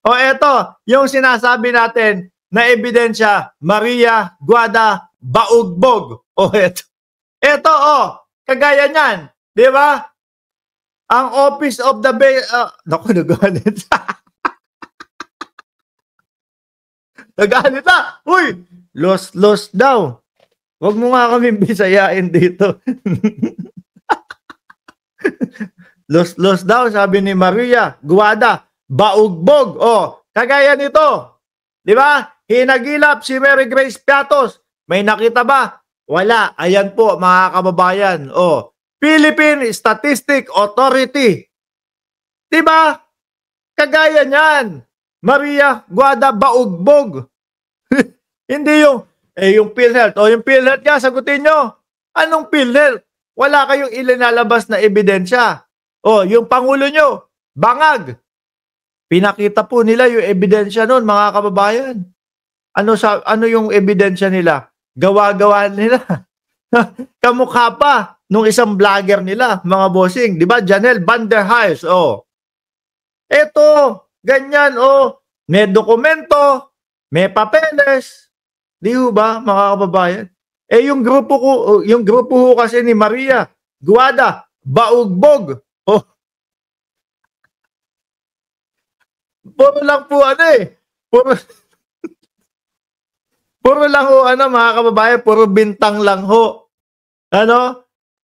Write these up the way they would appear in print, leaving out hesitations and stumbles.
O eto, yung sinasabi natin na ebidensya, Maria Guada Baugbog. O eto. Eto, kagaya niyan. Di ba? Ang Office of the naku, nagalit. Nagalit na. Uy, lost daw. Huwag mo nga kami bisayain dito. Lost daw, sabi ni Maria Guada Baugbog. Kagaya nito. Di ba? Hinagilap si Mary Grace Piatos. May nakita ba? Wala. Ayan po, mga kababayan. Philippine Statistic Authority. Di ba? Kagaya niyan. Maria Guada Baugbog. Hindi yung PhilHealth. Yung PhilHealth nga, sagutin nyo. Anong PhilHealth? Wala kayong ilinalabas na ebidensya. Yung Pangulo nyo, bangag. Pinakita po nila yung ebidensya nun, mga kababayan. Ano yung ebidensya nila? Gawa-gawa nila. Kamukha pa nung isang vlogger nila, mga bossing. Di ba? Janelle Van der Heijs. Eto, ganyan, may dokumento, may papeles. Di ba, mga kababayan? Yung grupo ko kasi ni Maria Guada Baugbog. Puro lang po puro lang mga kababayan, puro bintang lang ho.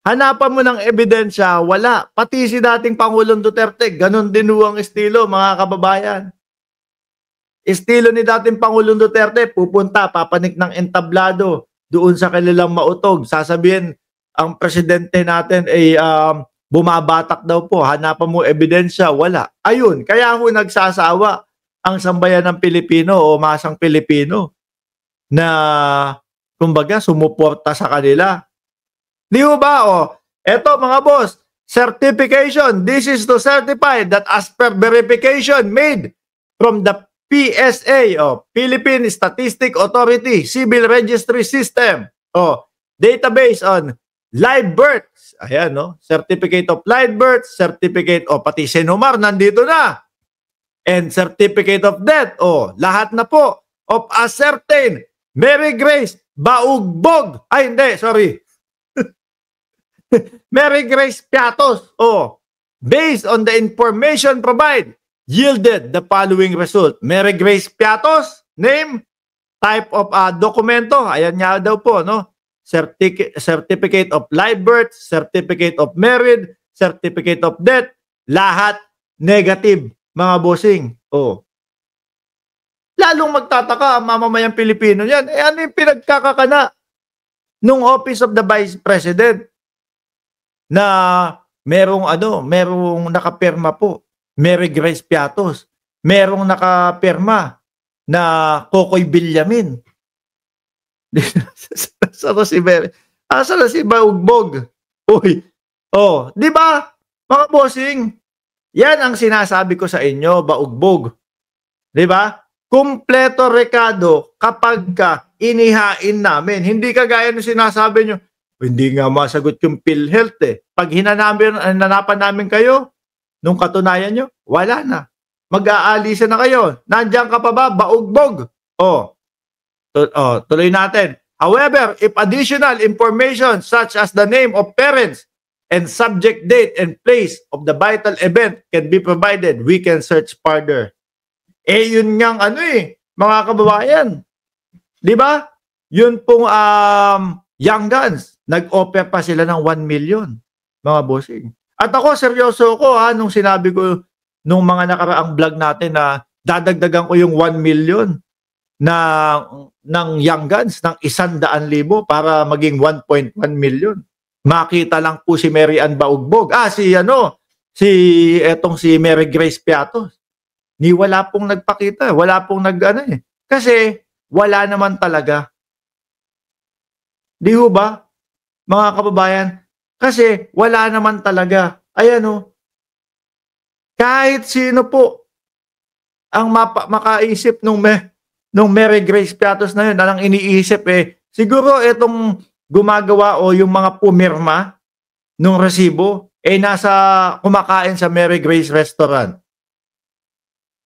Hanapan mo ng ebidensya, wala. Pati si dating Pangulong Duterte, ganun din ang estilo, mga kababayan. Estilo ni dating Pangulong Duterte, pupunta, papanik ng entablado doon sa kanilang mautog. Sasabihin, ang presidente natin ay bumabatak daw po. Hanapan mo ebidensya, wala. Ayun, kaya ako nagsasawa ang sambayan ng Pilipino o masang Pilipino na, kumbaga, sumuporta sa kanila. Di ba? Eto mga boss, certification. This is to certify that as per verification made from the PSA, Philippine Statistic Authority, Civil Registry System, database on live births. Ayan, certificate of live births, certificate, pati Sinumar nandito na. And certificate of death, lahat na po, of a certain Mary Grace Baugbog. Ay, hindi, sorry. Mary Grace Piatos, based on the information provided, yielded the following result. Mary Grace Piatos, name, type of dokumento, ayan nga daw po, certificate of live birth, certificate of married, certificate of death, lahat negative, mga bossing. Lalong magtataka ang mamamayang Pilipino yan. Ano yung pinagkakakana nung Office of the Vice President na merong nakapirma po, Mary Grace Piatos. Merong nakapirma na Kokoy Villamin. Saan si Mary? Saan si Baugbog? Di ba? Mga bossing, yan ang sinasabi ko sa inyo, Baugbog. Di ba? Kumpleto rekado kapag inihain namin. Hindi kagaya ng sinasabi nyo, hindi nga masagot yung PhilHealth Pag hinanapan namin kayo, nung katunayan nyo, wala na. Mag-aalisa na kayo. Nandiyan ka pa ba? Baugbog. Tuloy natin. However, if additional information such as the name of parents and subject date and place of the vital event can be provided, we can search further. Yun ngang mga kababayan. Di ba? Yun pong Young Guns, nag-offer pa sila ng 1 million, mga bossing. At ako, seryoso ko nung sinabi ko nung mga nakaraang vlog natin na dadagdagan ko yung 1 million ng Young Guns ng 100,000 para maging 1.1 million. Makita lang po si Mary Ann Baugbog. Si Mary Grace Piatos. Wala pong nagpakita. Wala pong Kasi wala naman talaga. Di ho ba, mga kababayan? Kasi wala naman talaga. Ayan kahit sino po ang makaisip nung Mary Grace Piatos na yun, anong iniisip siguro itong gumagawa o yung mga pumirma nung resibo nasa kumakain sa Mary Grace Restaurant.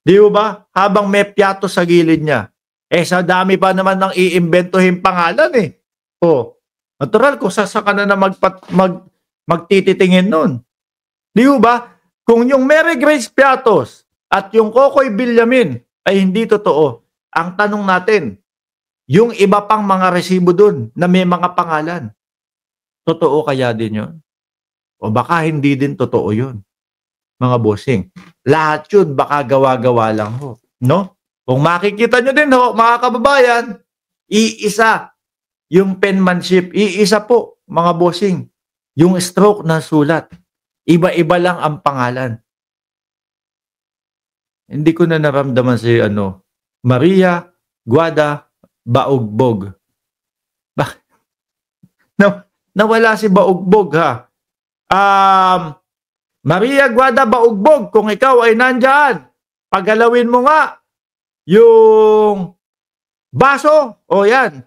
Di ba? Habang may piyato sa gilid niya. Eh, sa dami pa naman ng iimbentohin pangalan eh. Oh, natural kung saan ka na magtititingin nun. Di ba? Kung yung Mary Grace Piatos at yung Kokoy Villamin ay hindi totoo, ang tanong natin, yung iba pang mga resibo dun na may mga pangalan, totoo kaya din yun? O baka hindi din totoo yun, mga bossing. Lahat yun baka gawa-gawa lang ho. No? Kung makikita nyo din ho, mga kababayan, iisa yung penmanship, iisa po, mga bossing. Yung stroke na sulat, iba-iba lang ang pangalan. Hindi ko na naramdaman si Maria Guada Baogbog. Nawala si Baogbog ha. Maria Guada Baogbog, kung ikaw ay nandyan, pagalawin mo nga yung baso. O yan.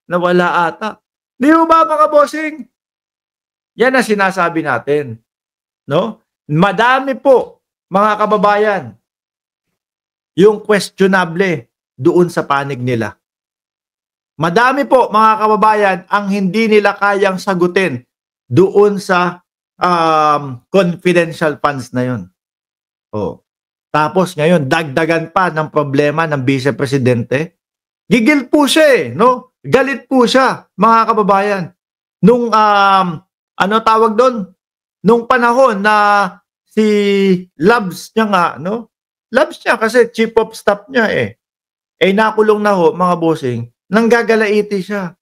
Nawala ata. Di ba mga bossing? Yan ang sinasabi natin. No? Madami po, mga kababayan, yung questionable doon sa panig nila. Madami po, mga kababayan, ang hindi nila kayang sagutin doon sa confidential funds na yun. Oh. Tapos ngayon, dagdagan pa ng problema ng Vice Presidente. Gigil po siya eh, no? Galit po siya, mga kababayan. Nung, ano tawag doon? Nung panahon na si Labs niya nga, no? Labs niya kasi chief of staff niya eh. Eh nakulong na ho, mga bossing, nanggagalaiti siya.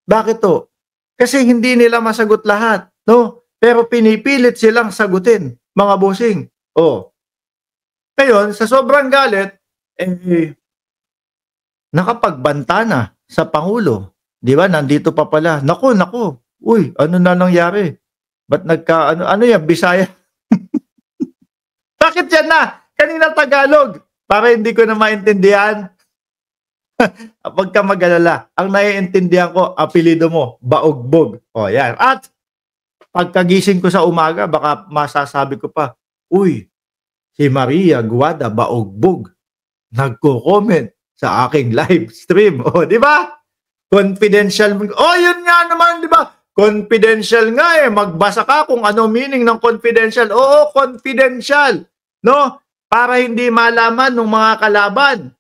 Bakit to? Kasi hindi nila masagot lahat, no? Pero pinipilit silang sagutin, mga bossing. Oh. Ngayon, sa sobrang galit, nakapagbanta na sa Pangulo. Di ba? Nandito pa pala. Naku. Uy, ano na nangyari? Ba't ano yan, Bisaya? Bakit yan na? Kanina Tagalog. Para hindi ko na maintindihan. Huwag ka mag-alala. Ang naiintindihan ko, apelido mo, Baogbog. O, yan. At pagkagising ko sa umaga, baka masasabi ko pa, uy, si Maria Guada Baogbog nagko-comment sa aking live stream. O, di ba? Confidential. Oh, yun nga naman, di ba? Confidential nga eh. Magbasa ka kung ano meaning ng confidential. Oo, confidential. No? Para hindi malaman ng mga kalaban.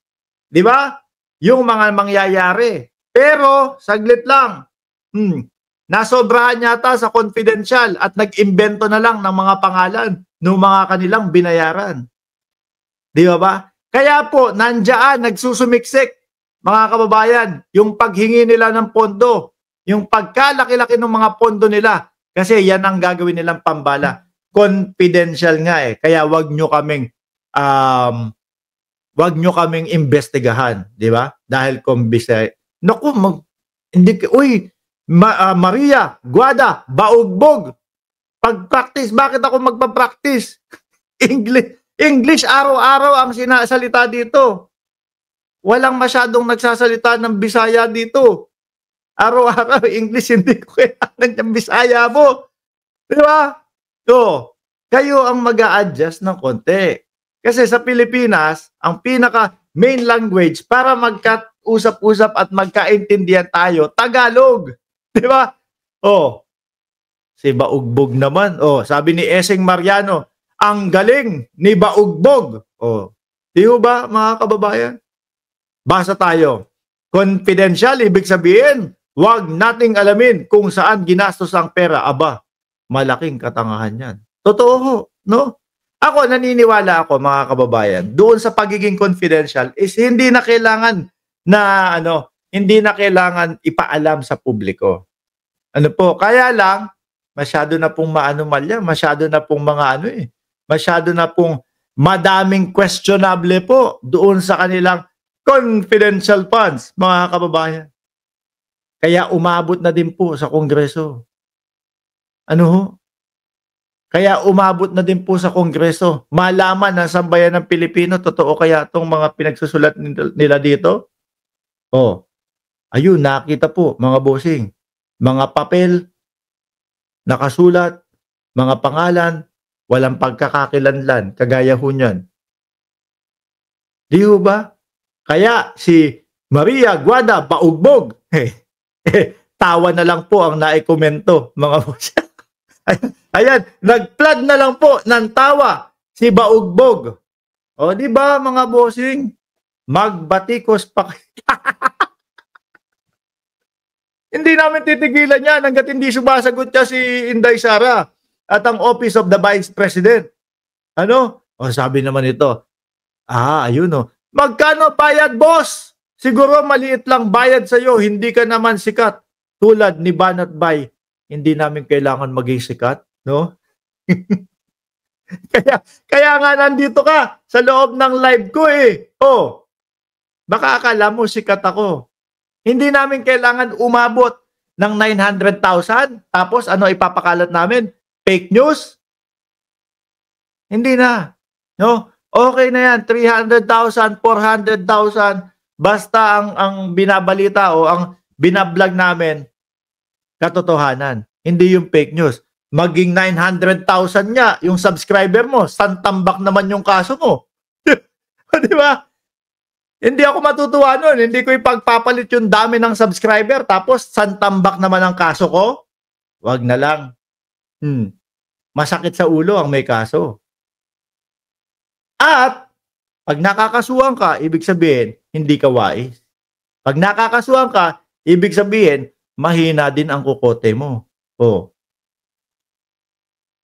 Di ba? Yung mga mangyayari. Pero, saglit lang. Nasobrahan yata sa confidential at nag-imbento na lang ng mga pangalan ng mga kanilang binayaran. Di ba? Kaya po, nandiyan, nagsusumiksik, mga kababayan, yung paghingi nila ng pondo, yung pagkalaki-laki ng mga pondo nila, kasi yan ang gagawin nilang pambala. Confidential nga eh. Kaya wag nyo kaming investigahan, di ba? Dahil naku, Maria Guada Baogbog, pag-practice, bakit ako magpa-practice? English araw-araw ang sinasalita dito. Walang masyadong nagsasalita ng Bisaya dito. Araw-araw English, hindi ko kailangan ng Bisaya mo. Di ba? So, kayo ang mag-a-adjust ng konti. Kasi sa Pilipinas, ang pinaka main language para magka-usap-usap at magkaintindihan tayo, Tagalog. Di ba? Oh, si Baogbog naman. Oh, sabi ni Eseng Mariano, ang galing ni Baogbog. Oh, di ba mga kababayan? Basa tayo. Confidential, ibig sabihin, wag nating alamin kung saan ginastos ang pera. Aba, malaking katangahan yan. Totoo ho, no? Ako, naniniwala ako mga kababayan, doon sa pagiging confidential is hindi na kailangan ipaalam sa publiko. Ano po, kaya lang, masyado na pong maanomalya, masyado na pong masyado na pong madaming questionable po doon sa kanilang confidential funds, mga kababayan. Kaya umabot na din po sa Kongreso. Ano ho? Kaya umabot na din po sa Kongreso. Malaman ng sambayan ng Pilipino, totoo kaya itong mga pinagsusulat nila dito? Oh, ayun, nakita po, mga bossing. Mga papel, nakasulat, mga pangalan, Walang pagkakakilanlan, kagaya ho niyan. Di ho ba? Kaya si Maria Guada Baugbog, tawa na lang po ang naikomento, mga boss. Ayan, nag-flood na lang po ng tawa si Baugbog. O, di ba mga bossing? Magbatikos pa Hindi namin titigilan yan hanggat hindi sumasagot niya si Inday Sara at ang Office of the Vice President. Ano? O, sabi naman ito, ayun o. Magkano bayad, boss? Siguro maliit lang bayad sa'yo, hindi ka naman sikat. Tulad ni Banat Bay, hindi namin kailangan maging sikat, no? kaya nga nandito ka sa loob ng live ko eh. Oh, baka akala mo sikat ako. Hindi namin kailangan umabot ng 900,000 tapos ano ipapakalat namin? Fake news? Hindi na. No? Okay na yan, 300,000, 400,000, basta ang binabalita o ang binablog namin, katotohanan. Hindi yung fake news. Maging 900,000 niya, yung subscriber mo, santambak naman yung kaso mo. Di ba? Hindi ako matutuwa nun. Hindi ko ipagpapalit yung dami ng subscriber, tapos santambak naman ang kaso ko. Wag na lang. Masakit sa ulo ang may kaso. At, pag nakakasuhan ka, ibig sabihin, hindi ka wais. Pag nakakasuhan ka, ibig sabihin, mahina din ang kukote mo. Oh.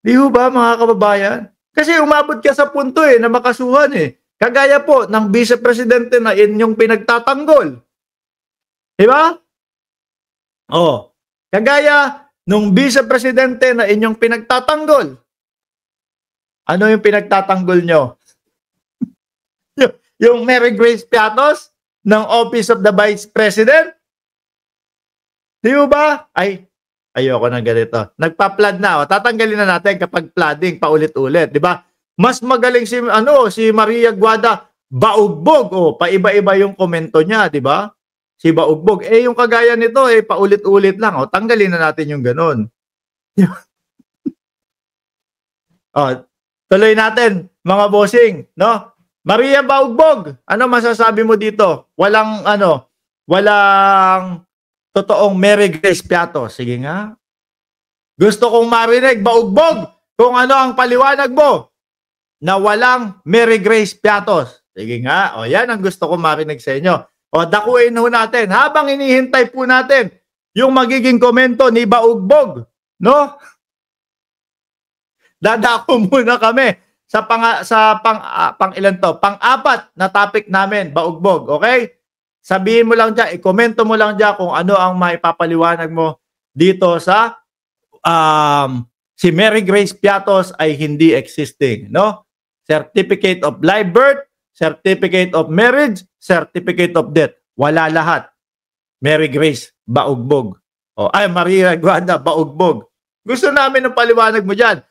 Di ho ba, mga kababayan? Kasi umabot ka sa punto na makasuhan eh. Kagaya po ng Vice Presidente na inyong pinagtatanggol. Di ba? Oh. Kagaya nung Vice Presidente na inyong pinagtatanggol. Ano yung pinagtatanggol nyo? Yung Mary Grace Piatos ng Office of the Vice President? Di ba? Ayoko na ganito. Nagpa-flood na. Tatanggalin na natin kapag flooding paulit-ulit. Di ba? Mas magaling si Maria Guada Baugbog. Paiba-iba yung komento niya. Di ba? Si Baugbog. Yung kagaya nito, paulit-ulit lang. Tanggalin na natin yung ganun. Tuloy natin, mga bossing. No? Maria Baugbog, ano masasabi mo dito? Walang totoong Mary Grace Piatos. Sige nga. Gusto kong marinig, Baugbog, kung ano ang paliwanag mo na walang Mary Grace Piatos. Sige nga. Yan ang gusto kong marinig sa inyo. Dakuin ho natin. Habang inihintay po natin yung magiging komento ni Baugbog, no? Dadako muna kami pang-apat na topic namin, Baugbog, okay? Sabihin mo lang diyan, i-komento mo lang diyan kung ano ang maipapaliwanag mo dito sa si Mary Grace Piatos ay hindi existing, no? Certificate of live birth, certificate of marriage, certificate of death. Wala lahat. Mary Grace Baugbog. Maria Guada Baugbog. Gusto namin ng paliwanag mo diyan.